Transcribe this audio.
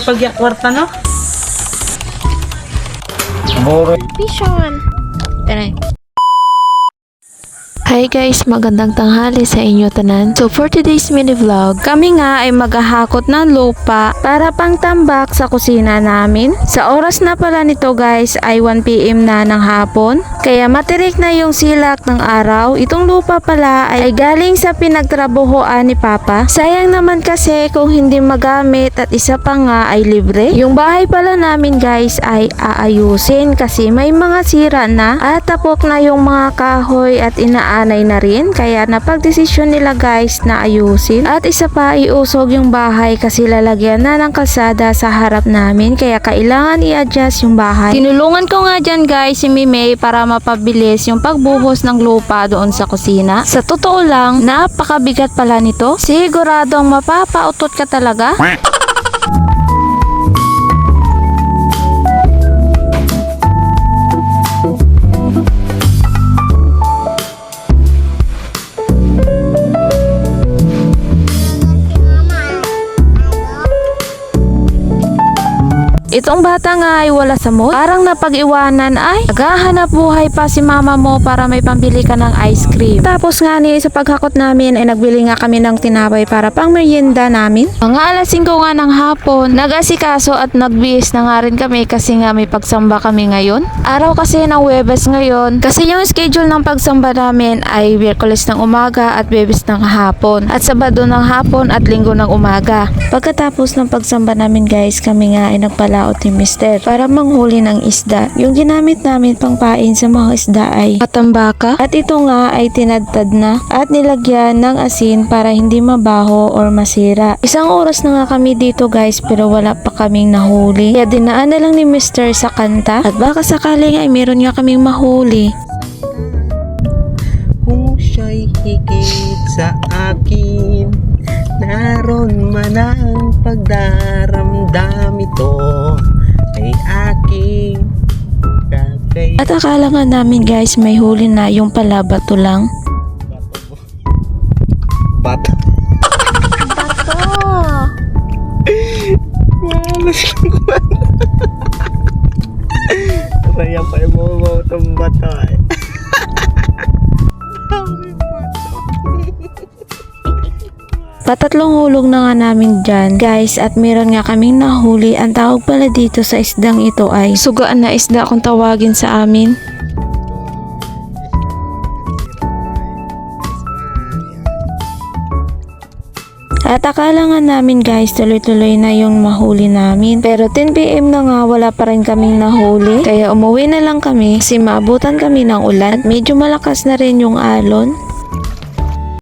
Pagyakwarta no? Pishon. Taray. Hi guys, magandang tanghali sa inyo tanan. So for today's mini vlog, kami nga ay maghahakot ng lupa para pang tambak sa kusina namin. Sa oras na pala nito guys ay 1 PM na ng hapon. Kaya matirik na yung silak ng araw. Itong lupa pala ay galing sa pinagtrabahoan ni Papa. Sayang naman kasi kung hindi magamit at isa pa nga ay libre. Yung bahay pala namin guys ay aayusin kasi may mga sira na at tapok na yung mga kahoy at inaanay na rin. Kaya napagdesisyon nila guys na ayusin. At isa pa iusog yung bahay kasi lalagyan na ng kalsada sa harap namin. Kaya kailangan i-adjust yung bahay. Tinulungan ko nga dyan guys si Mimay para mapabilis yung pagbuhos ng lupa doon sa kusina. Sa totoo lang, napakabigat pala nito. Siguradong mapapautot ka talaga. Itong bata nga ay wala sa mood. Parang napag-iwanan ay naghahanap buhay pa si mama mo para may pambili ka ng ice cream. Tapos nga ni sa paghakot namin ay nagbili nga kami ng tinapay para pang merienda namin. Mga alas 5 nga ng hapon, nag-asikaso at nagbihis na nga rin kami kasi nga may pagsamba kami ngayon. Araw kasi ng Huwebes ngayon kasi yung schedule ng pagsamba namin ay Miyerkules ng umaga at Huwebes ng hapon at Sabado ng hapon at Linggo ng umaga. Pagkatapos ng pagsamba namin guys, kami nga ay nagpalaot ni Mister para manghuli ng isda. Yung ginamit namin pang pain sa mga isda ay matambaka at ito nga ay tinadtad na at nilagyan ng asin para hindi mabaho or masira. Isang oras na nga kami dito guys pero wala pa kaming nahuli. Kaya dinaan na lang ni Mister sa kanta at baka sakaling ay meron nga kaming mahuli. Kung siya'y higit sa akin, naroon man ang pagdaramdam ito ay aking kakay. At akala nga namin guys may huli na, yung pala bato lang. Bato. Bato! Malas lang ko. Raya pa yung mga itong bato eh. Patatlong hulog na nga namin dyan guys at meron nga kaming nahuli. Ang tawag pala dito sa isdang ito ay sugaan na isda kung tawagin sa amin. At akala nga namin guys tuloy-tuloy na yung mahuli namin. Pero 10 PM na nga wala pa rin kaming nahuli. Kaya umuwi na lang kami kasi maabutan kami ng ulan. At medyo malakas na rin yung alon.